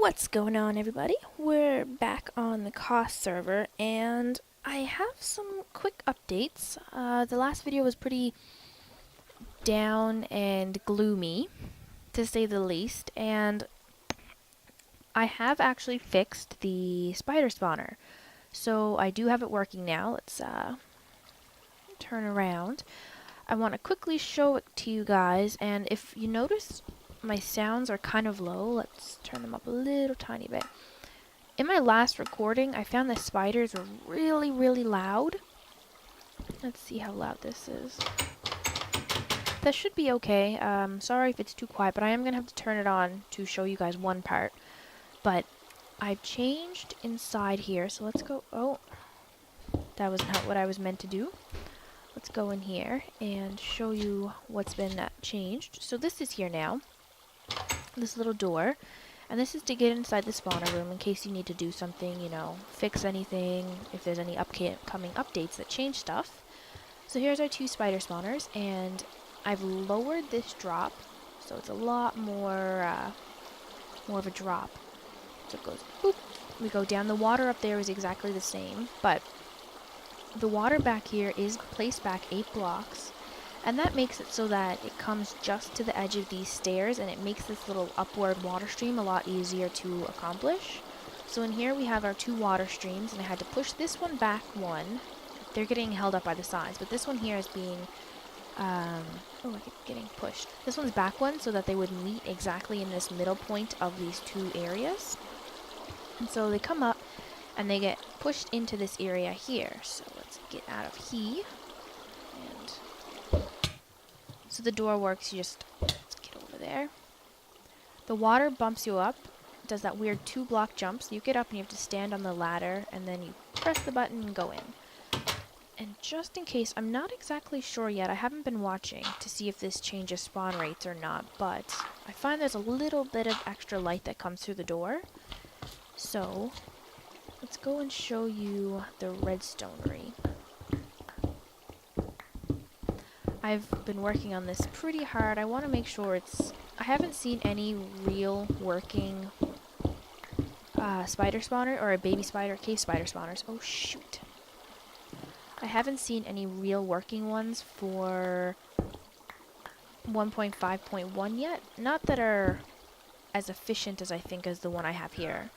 What's going on, everybody? We're back on the cost server, and I have some quick updates. The last video was pretty down and gloomy, to say the least, and I have actually fixed the spider spawner. So I do have it working now. Let's turn around. I want to quickly show it to you guys, and if you notice my sounds are kind of low, let's turn them up a little tiny bit. In my last recording, I found the spiders were really loud. Let's see how loud this is. That should be okay. Sorry if it's too quiet, but I am going to have to turn it on to show you guys one part. But I've changed inside here, so let's go. Oh, that was not what I was meant to do. Let's go in here and show you what's been changed. So this is here now, this little door. And this is to get inside the spawner room in case you need to do something, you know, fix anything, if there's any upcoming updates that change stuff. So here's our two spider spawners, and I've lowered this drop, so it's a lot more of a drop. So it goes boop, we go down. The water up there is exactly the same, but the water back here is placed back 8 blocks. And that makes it so that it comes just to the edge of these stairs, and it makes this little upward water stream a lot easier to accomplish. So in here we have our 2 water streams, and I had to push this one back 1. They're getting held up by the sides, but this one here is being, I keep getting pushed. This one's back 1 so that they would meet exactly in this middle point of these 2 areas. And so they come up, and they get pushed into this area here. So let's get out of here. So the door works, let's get over there. The water bumps you up, does that weird 2-block jump, so you get up and you have to stand on the ladder, and then you press the button and go in. And just in case, I'm not exactly sure yet, I haven't been watching to see if this changes spawn rates or not, but I find there's a little bit of extra light that comes through the door. So, let's go and show you the redstonery. I've been working on this pretty hard. I want to make sure I haven't seen any real working spider spawner, or a baby spider, cave spider spawners. Oh shoot. I haven't seen any real working ones for 1.5.1 yet. Not that are as efficient as I think as the one I have here.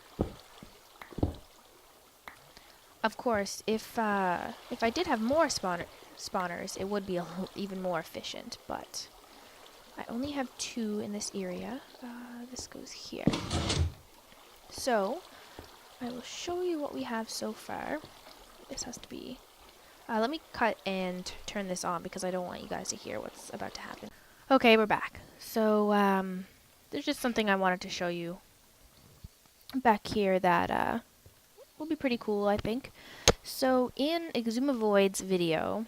Of course, if I did have more spawners, it would be even more efficient, but I only have 2 in this area. This goes here. So, I will show you what we have so far. This has to be... let me cut and turn this on because I don't want you guys to hear what's about to happen. Okay, we're back. So, there's just something I wanted to show you back here that will be pretty cool, I think. So, in Exumavoid's video,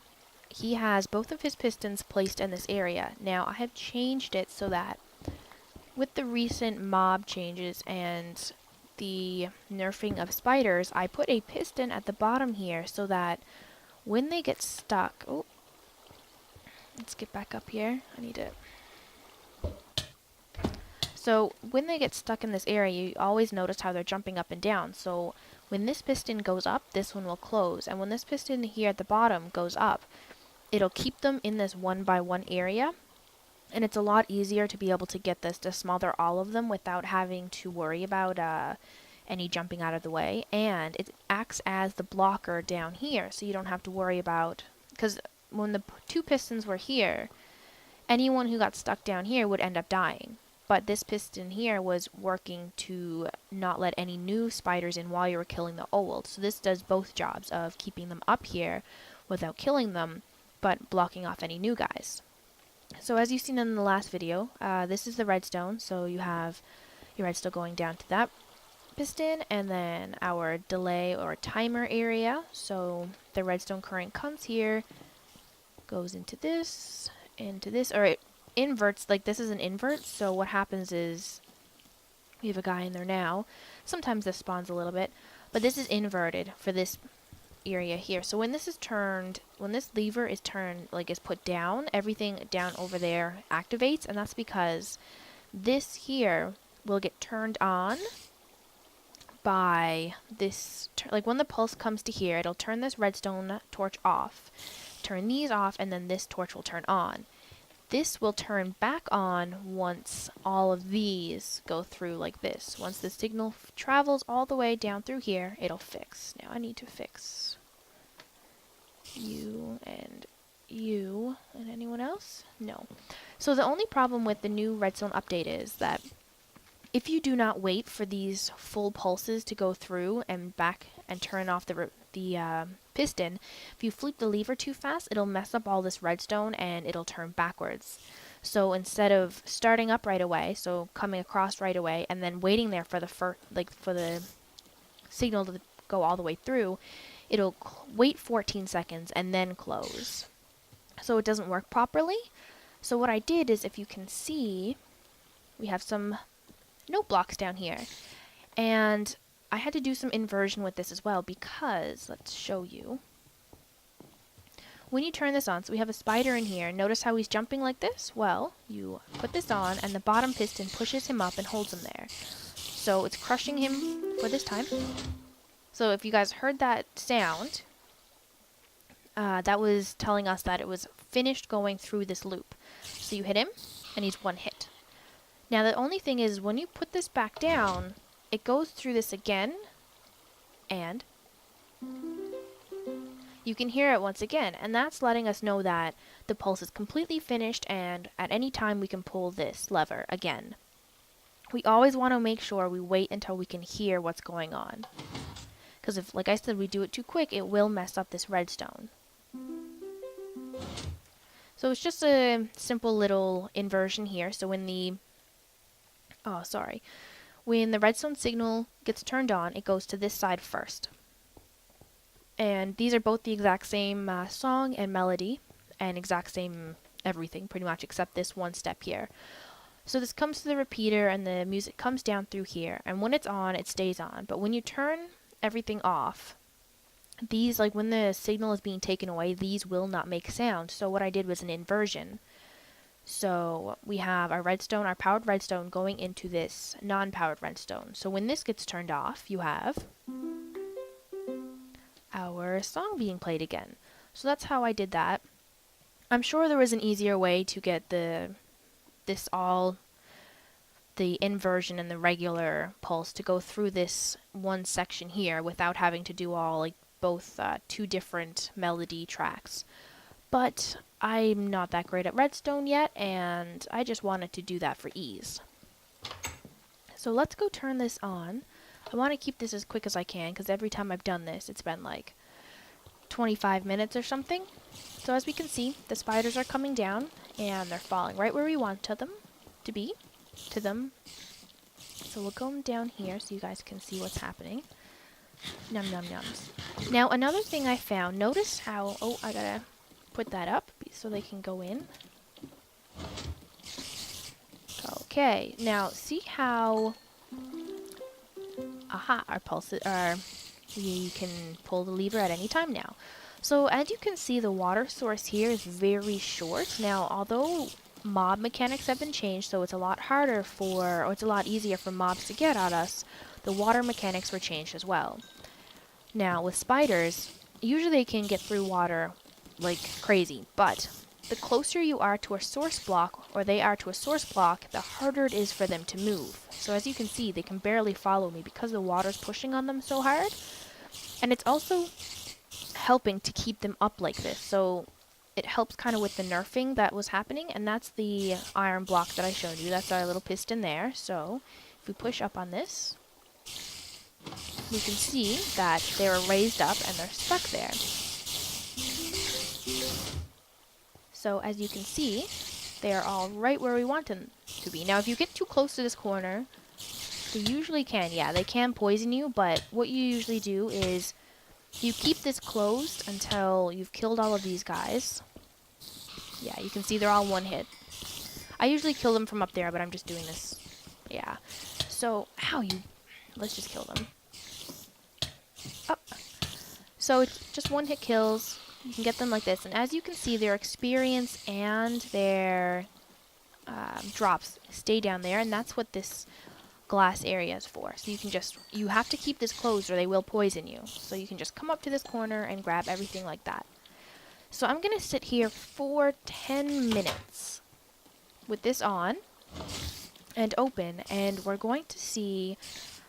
he has both of his pistons placed in this area. Now, I have changed it so that with the recent mob changes and the nerfing of spiders, I put a piston at the bottom here so that when they get stuck... Oh, let's get back up here. I need to... So, when they get stuck in this area, you always notice how they're jumping up and down. So, when this piston goes up, this one will close. And when this piston here at the bottom goes up, it'll keep them in this 1x1 area. And it's a lot easier to be able to get this to smother all of them without having to worry about any jumping out of the way. And it acts as the blocker down here, so you don't have to worry about... Because when the 2 pistons were here, anyone who got stuck down here would end up dying. But this piston here was working to not let any new spiders in while you were killing the old. So this does both jobs of keeping them up here without killing them, but blocking off any new guys. So as you've seen in the last video, this is the redstone. So you have your redstone going down to that piston, and then our delay or timer area. So the redstone current comes here, goes into this, or it inverts. Like, this is an invert, so what happens is we have a guy in there now. Sometimes this spawns a little bit, but this is inverted for this area here. So when this is turned, when this lever is turned, like is put down, everything down over there activates, and that's because this here will get turned on by this, like when the pulse comes to here, it'll turn this redstone torch off, turn these off, and then this torch will turn on. This will turn back on once all of these go through like this. Once the signal travels all the way down through here, it'll fix. Now I need to fix you and anyone else? No. So the only problem with the new redstone update is that if you do not wait for these full pulses to go through and back and turn off the piston, if you flip the lever too fast, it'll mess up all this redstone and it'll turn backwards. So instead of starting up right away, so coming across right away, and then waiting there for the for the signal to go all the way through, it'll wait 14 seconds and then close. So it doesn't work properly. So what I did is, if you can see, we have some note blocks down here, and I had to do some inversion with this as well, because let's show you. When you turn this on, so we have a spider in here, notice how he's jumping like this? Well, you put this on and the bottom piston pushes him up and holds him there. So it's crushing him for this time. So if you guys heard that sound, that was telling us that it was finished going through this loop. So you hit him and he's one hit. Now the only thing is, when you put this back down, it goes through this again, and you can hear it once again, and that's letting us know that the pulse is completely finished, and at any time we can pull this lever again. We always want to make sure we wait until we can hear what's going on, because if, like I said, we do it too quick, it will mess up this redstone. So it's just a simple little inversion here. So when when the redstone signal gets turned on, it goes to this side first. And these are both the exact same song and melody, and exact same everything, pretty much, except this one step here. So this comes to the repeater, and the music comes down through here, and when it's on, it stays on. But when you turn everything off, these, like when the signal is being taken away, these will not make sound. So what I did was an inversion. So we have our redstone, our powered redstone, going into this non-powered redstone. So when this gets turned off, you have our song being played again. So that's how I did that. I'm sure there was an easier way to get the inversion and the regular pulse to go through this one section here without having to do all both two different melody tracks. But I'm not that great at redstone yet, and I just wanted to do that for ease. So let's go turn this on. I want to keep this as quick as I can, because every time I've done this, it's been like 25 minutes or something. So as we can see, the spiders are coming down, and they're falling right where we want them to be. So we'll go down here so you guys can see what's happening. Num num nums. Now another thing I found, notice how, I gotta put that up so they can go in. Okay, now see how our pulses are, you can pull the lever at any time now. So as you can see, the water source here is very short. Now although mob mechanics have been changed, so it's a lot harder it's a lot easier for mobs to get at us, the water mechanics were changed as well. Now with spiders, usually they can get through water like crazy, but the closer you are to a source block, or they are to a source block, the harder it is for them to move. So as you can see, they can barely follow me because the water's pushing on them so hard. And it's also helping to keep them up like this. So it helps kind of with the nerfing that was happening, and that's the iron block that I showed you. That's our little piston there. So if we push up on this, we can see that they're raised up and they're stuck there. So as you can see, they are all right where we want them to be. Now if you get too close to this corner, they usually can, they can poison you, but what you usually do is you keep this closed until you've killed all of these guys. Yeah, you can see they're all one hit. I usually kill them from up there, but I'm just doing this. Yeah. So, let's just kill them. Up. So it's just one hit kills. You can get them like this, and as you can see, their experience and their drops stay down there, and that's what this glass areas for. So you have to keep this closed or they will poison you. So you can just come up to this corner and grab everything like that. So I'm going to sit here for 10 minutes with this on and open, and we're going to see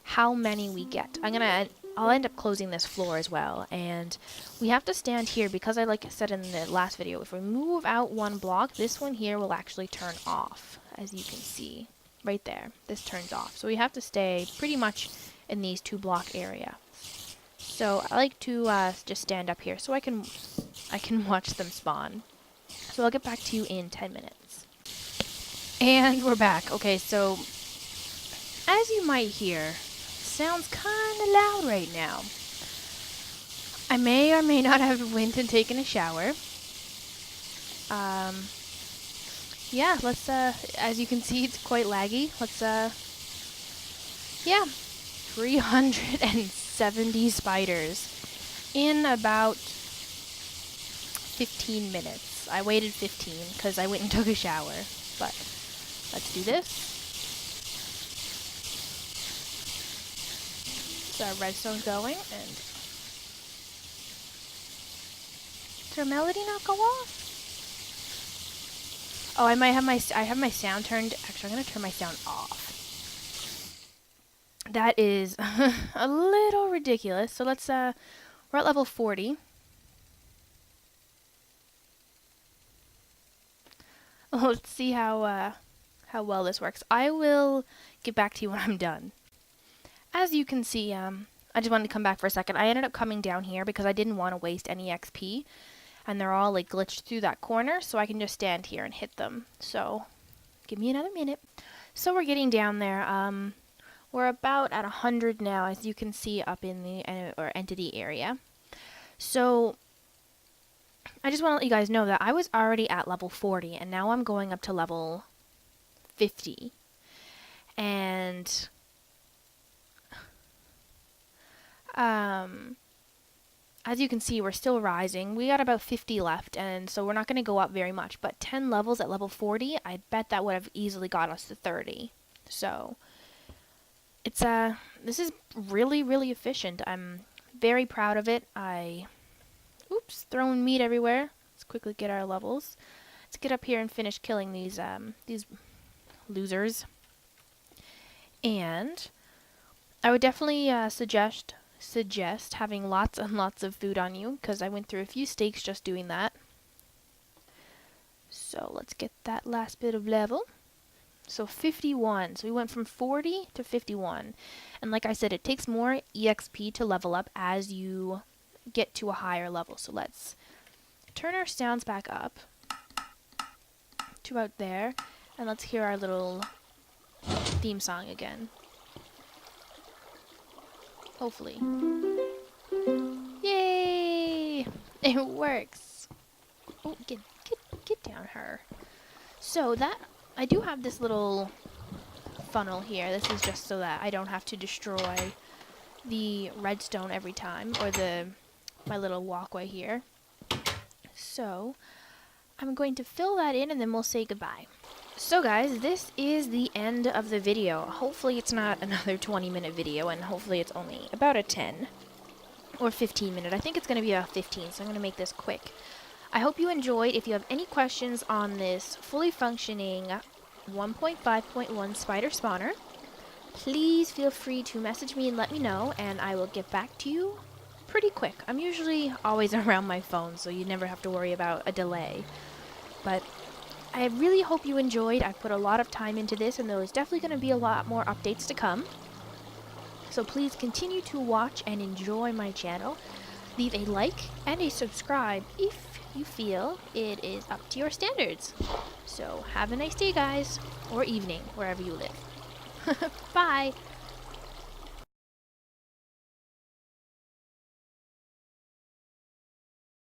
how many we get. I'll end up closing this floor as well, and we have to stand here because like I said in the last video, if we move out one block, this one here will actually turn off, as you can see right there. This turns off, so we have to stay pretty much in these 2 block area. So I like to just stand up here so I can watch them spawn. So I'll get back to you in 10 minutes. And we're back. Okay, so as you might hear, sounds kind of loud right now. I may or may not have went and taken a shower. Yeah, let's, as you can see, it's quite laggy. Let's, yeah, 370 spiders in about 15 minutes. I waited 15 because I went and took a shower, but let's do this. So our redstone's going, and did our melody not go off? Oh, I have my sound turned. Actually, I'm gonna turn my sound off. That is a little ridiculous. So let's we're at level 40. Let's see how well this works. I will get back to you when I'm done. As you can see, I just wanted to come back for a second. I ended up coming down here because I didn't want to waste any XP. And they're all like glitched through that corner, so I can just stand here and hit them. So, give me another minute. So we're getting down there. We're about at 100 now, as you can see up in the entity area. So, I just want to let you guys know that I was already at level 40, and now I'm going up to level 50. And as you can see, we're still rising. We got about 50 left, and so we're not going to go up very much. But 10 levels at level 40, I bet that would have easily got us to 30. So, it's this is really, really efficient. I'm very proud of it. Oops, throwing meat everywhere. Let's quickly get our levels. Let's get up here and finish killing these losers. And I would definitely suggest having lots and lots of food on you, because I went through a few steaks just doing that. So let's get that last bit of level. So 51. So we went from 40 to 51. And like I said, it takes more EXP to level up as you get to a higher level. So let's turn our sounds back up to about there, and let's hear our little theme song again. Hopefully. Yay! It works. Oh, get down her. So that I do have this little funnel here. This is just so that I don't have to destroy the redstone every time, or my little walkway here. So I'm going to fill that in, and then we'll say goodbye. So guys, this is the end of the video. Hopefully it's not another 20-minute video, and hopefully it's only about a 10 or 15 minute. I think it's going to be about 15, so I'm going to make this quick. I hope you enjoyed. If you have any questions on this fully functioning 1.5.1 spider spawner, please feel free to message me and let me know, and I will get back to you pretty quick. I'm usually always around my phone, so you never have to worry about a delay. But I really hope you enjoyed. I've put a lot of time into this, and there's definitely going to be a lot more updates to come. So please continue to watch and enjoy my channel. Leave a like and a subscribe if you feel it is up to your standards. So have a nice day, guys, or evening, wherever you live. Bye!